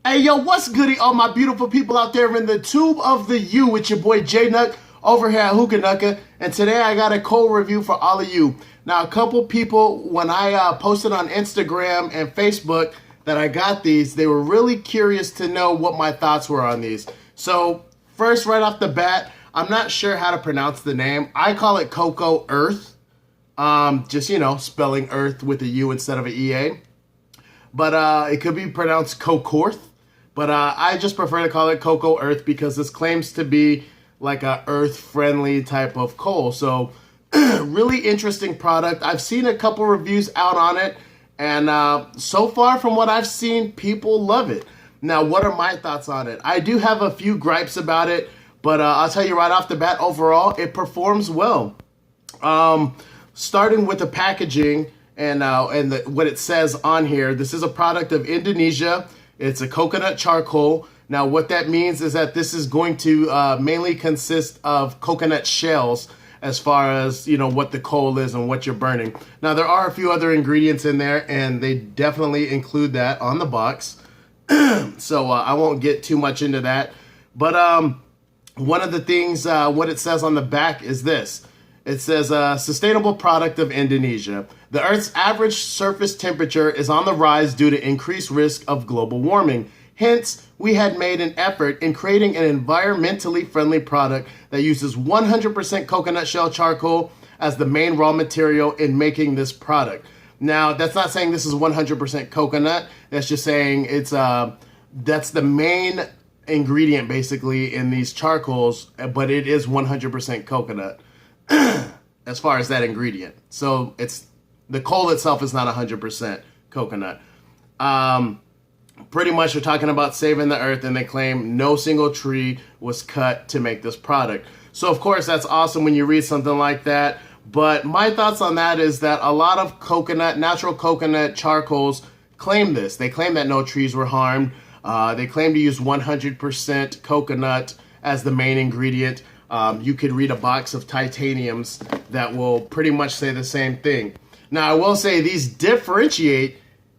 Hey, yo, what's goody, all my beautiful people out there in the tube of the U with your boy J Nuck over here at Hookah. And today I got a cold review for all of you. Now, a couple people, when I posted on Instagram and Facebook that I got these, they were really curious to know what my thoughts were on these. So, first, right off the bat, I'm not sure how to pronounce the name. I call it COCOURTH. Just, spelling earth with a U instead of an EA. But it could be pronounced COCOURTH. But I just prefer to call it COCOURTH because this claims to be like a earth-friendly type of coal. So, really interesting product. I've seen a couple reviews out on it, and so far from what I've seen, people love it. Now, what are my thoughts on it? I do have a few gripes about it, but I'll tell you right off the bat, overall, it performs well. Starting with the packaging and what it says on here, this is a product of Indonesia. It's a coconut charcoal. Now, what that means is that this is going to mainly consist of coconut shells as far as, what the coal is and what you're burning. Now, there are a few other ingredients in there, and they definitely include that on the box. So I won't get too much into that. But one of the things, what it says on the back is this. It says, sustainable product of Indonesia. The Earth's average surface temperature is on the rise due to increased risk of global warming. Hence, we had made an effort in creating an environmentally friendly product that uses 100% coconut shell charcoal as the main raw material in making this product. Now, that's not saying this is 100% coconut. That's just saying it's that's the main ingredient basically in these charcoals, but it is 100% coconut. As far as that ingredient. So it's the coal itself is not 100% coconut. Pretty much we're talking about saving the earth, and they claim no single tree was cut to make this product. So of course that's awesome when you read something like that. But my thoughts on that is that a lot of natural coconut charcoals claim this. They claim that no trees were harmed. They claim to use 100% coconut as the main ingredient. You could read a box of titaniums that will pretty much say the same thing. Now, I will say these differentiate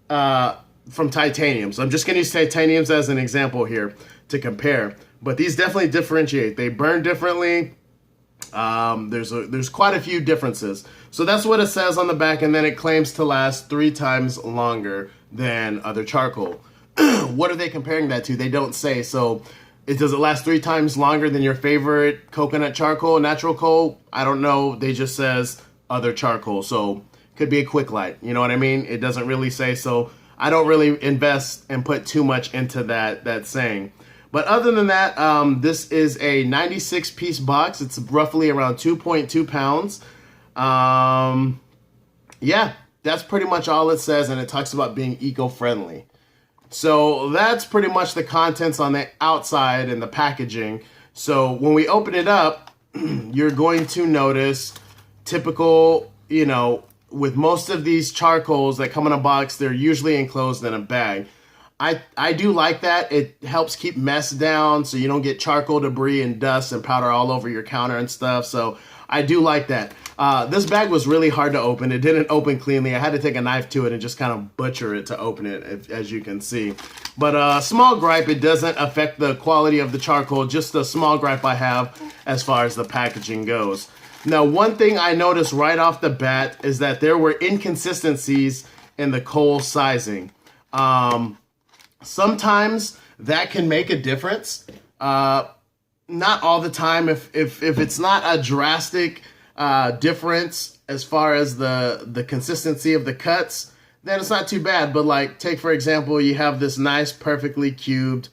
from titaniums. I'm just going to use titaniums as an example here to compare. But these definitely differentiate. They burn differently. There's quite a few differences. So that's what it says on the back, and then it claims to last 3 times longer than other charcoal. What are they comparing that to? They don't say. So does it last 3 times longer than your favorite coconut charcoal, natural coal? I don't know. They just says other charcoal. So could be a quick light. You know what I mean? It doesn't really say. So I don't really invest and put too much into that saying. But other than that, this is a 96-piece box. It's roughly around 2.2 pounds. Yeah, that's pretty much all it says. And it talks about being eco-friendly. So that's pretty much the contents on the outside and the packaging. So when we open it up, you're going to notice typical, with most of these charcoals that come in a box, they're usually enclosed in a bag. I do like that. It helps keep mess down so you don't get charcoal debris and dust and powder all over your counter and stuff. So I do like that. This bag was really hard to open. It didn't open cleanly. I had to take a knife to it and just kind of butcher it to open it, as you can see. But small gripe, it doesn't affect the quality of the charcoal. Just a small gripe I have as far as the packaging goes. Now, one thing I noticed right off the bat is that there were inconsistencies in the coal sizing. Sometimes that can make a difference. Not all the time. If it's not a drastic difference as far as the consistency of the cuts, then it's not too bad. But like, take for example, you have this nice, perfectly cubed,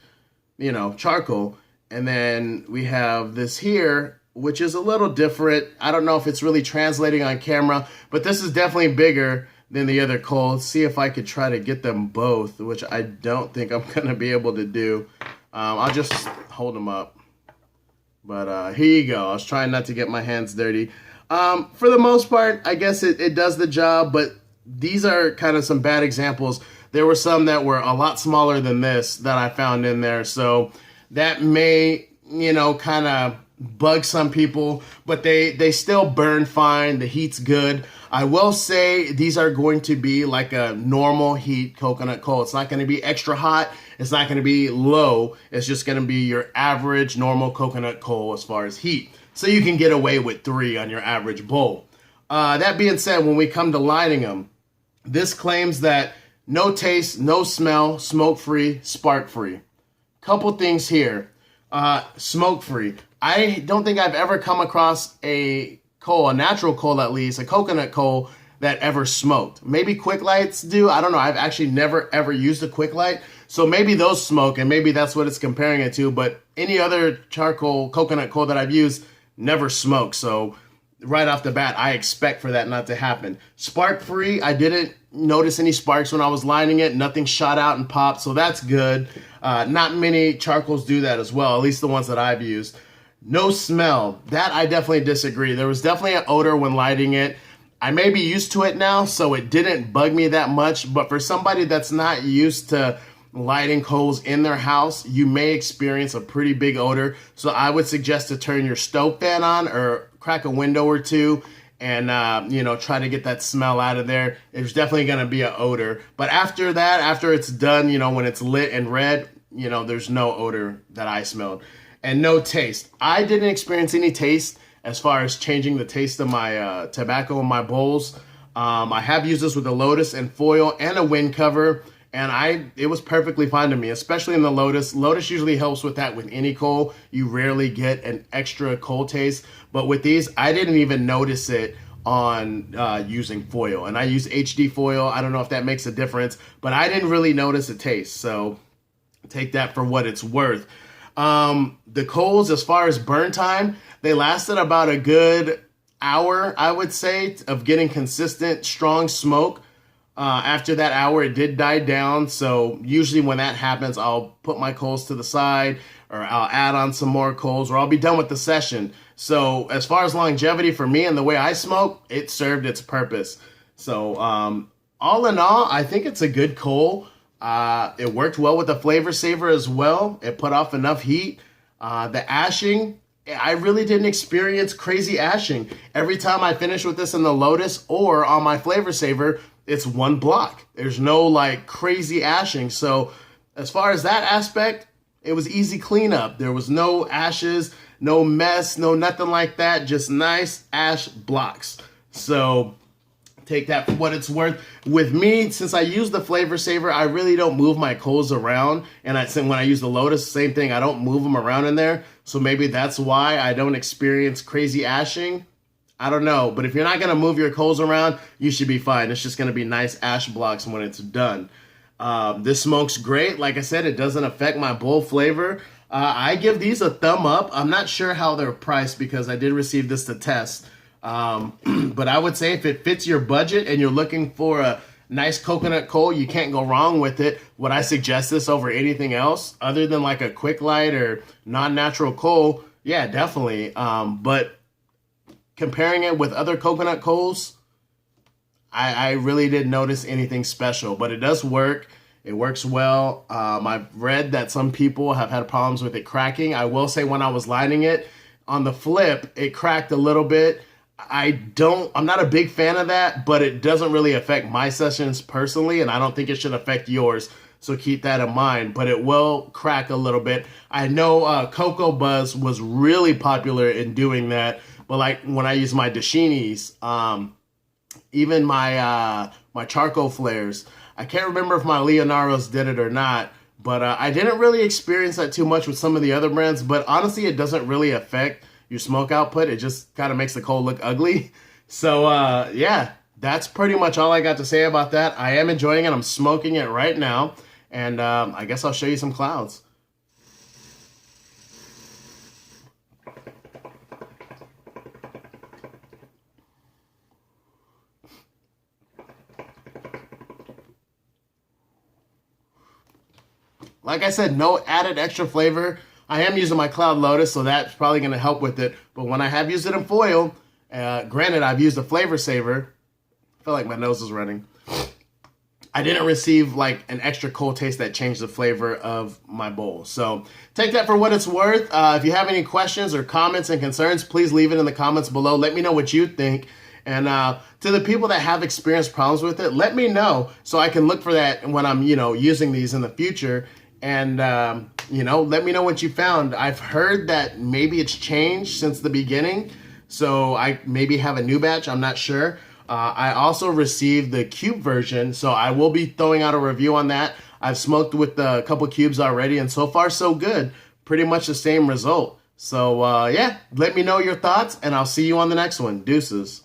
charcoal, and then we have this here, which is a little different. I don't know if it's really translating on camera, but this is definitely bigger than the other coal. Let's see if I could try to get them both, which I don't think I'm gonna be able to do. I'll just hold them up. But here you go. I was trying not to get my hands dirty. For the most part, I guess it does the job, but these are kind of some bad examples. There were some that were a lot smaller than this that I found in there. So that may, kind of bug some people, but they still burn fine. The heat's good. I will say these are going to be like a normal heat coconut coal. It's not going to be extra hot. It's not going to be low. It's just going to be your average normal coconut coal as far as heat. So you can get away with 3 on your average bowl. That being said, when we come to lighting them, this claims that no taste, no smell, smoke-free, spark-free. Couple things here. Smoke-free. I don't think I've ever come across a coal, a natural coal at least, a coconut coal that ever smoked. Maybe quick lights do. I don't know. I've actually never ever used a quick light. So maybe those smoke and maybe that's what it's comparing it to. But any other charcoal, coconut coal that I've used never smoked. So right off the bat, I expect for that not to happen. Spark free, I didn't notice any sparks when I was lighting it. Nothing shot out and popped, so that's good. Not many charcoals do that as well, at least the ones that I've used. No smell, that I definitely disagree. There was definitely an odor when lighting it. I may be used to it now, so it didn't bug me that much, but for somebody that's not used to lighting coals in their house, you may experience a pretty big odor. So I would suggest to turn your stove fan on or crack a window or two and, try to get that smell out of there. There's definitely going to be an odor. But after that, after it's done, when it's lit and red, there's no odor that I smelled. And no taste. I didn't experience any taste as far as changing the taste of my tobacco in my bowls. I have used this with a Lotus and foil and a wind cover. And it was perfectly fine to me, especially in the Lotus. Lotus usually helps with that with any coal. You rarely get an extra coal taste. But with these, I didn't even notice it on using foil. And I use HD foil. I don't know if that makes a difference, but I didn't really notice a taste. So take that for what it's worth. The coals, as far as burn time, they lasted about a good hour, I would say, of getting consistent, strong smoke. After that hour, it did die down. So usually when that happens, I'll put my coals to the side or I'll add on some more coals or I'll be done with the session. So as far as longevity for me and the way I smoke, it served its purpose. So all in all, I think it's a good coal. It worked well with the flavor saver as well. It put off enough heat. The ashing, I really didn't experience crazy ashing. Every time I finish with this in the Lotus or on my flavor saver, it's one block. There's no like crazy ashing. So as far as that aspect, it was easy cleanup. There was no ashes, no mess, no nothing like that. Just nice ash blocks. So take that for what it's worth. With me, since I use the flavor saver, I really don't move my coals around. And when I use the Lotus, same thing. I don't move them around in there. So maybe that's why I don't experience crazy ashing. I don't know, but if you're not going to move your coals around, you should be fine. It's just going to be nice ash blocks when it's done. This smokes great. Like I said, it doesn't affect my bowl flavor. I give these a thumb up. I'm not sure how they're priced because I did receive this to test. But I would say if it fits your budget and you're looking for a nice coconut coal, you can't go wrong with it. Would I suggest this over anything else other than like a quick light or non-natural coal? Yeah, definitely. But comparing it with other coconut coals, I really didn't notice anything special, but it does work. It works well. I've read that some people have had problems with it cracking. I will say when I was lighting it, on the flip, it cracked a little bit. I'm not a big fan of that, but it doesn't really affect my sessions personally, and I don't think it should affect yours. So keep that in mind, but it will crack a little bit. I know Cocoa Buzz was really popular in doing that, but like when I use my Dashinis, even my charcoal flares, I can't remember if my Leonaros did it or not, but I didn't really experience that too much with some of the other brands, but honestly, it doesn't really affect your smoke output. It just kind of makes the coal look ugly. So yeah, that's pretty much all I got to say about that. I am enjoying it. I'm smoking it right now. And I guess I'll show you some clouds. Like I said, no added extra flavor. I am using my Cloud Lotus, so that's probably going to help with it. But when I have used it in foil, granted, I've used a flavor saver. I feel like my nose is running. I didn't receive like an extra cold taste that changed the flavor of my bowl. So take that for what it's worth. If you have any questions or comments and concerns, please leave it in the comments below. Let me know what you think. And to the people that have experienced problems with it, let me know so I can look for that when I'm, using these in the future. And, let me know what you found. I've heard that maybe it's changed since the beginning. So I maybe have a new batch. I'm not sure. I also received the cube version, so I will be throwing out a review on that. I've smoked with a couple cubes already, and so far so good. Pretty much the same result. So yeah, let me know your thoughts, and I'll see you on the next one. Deuces.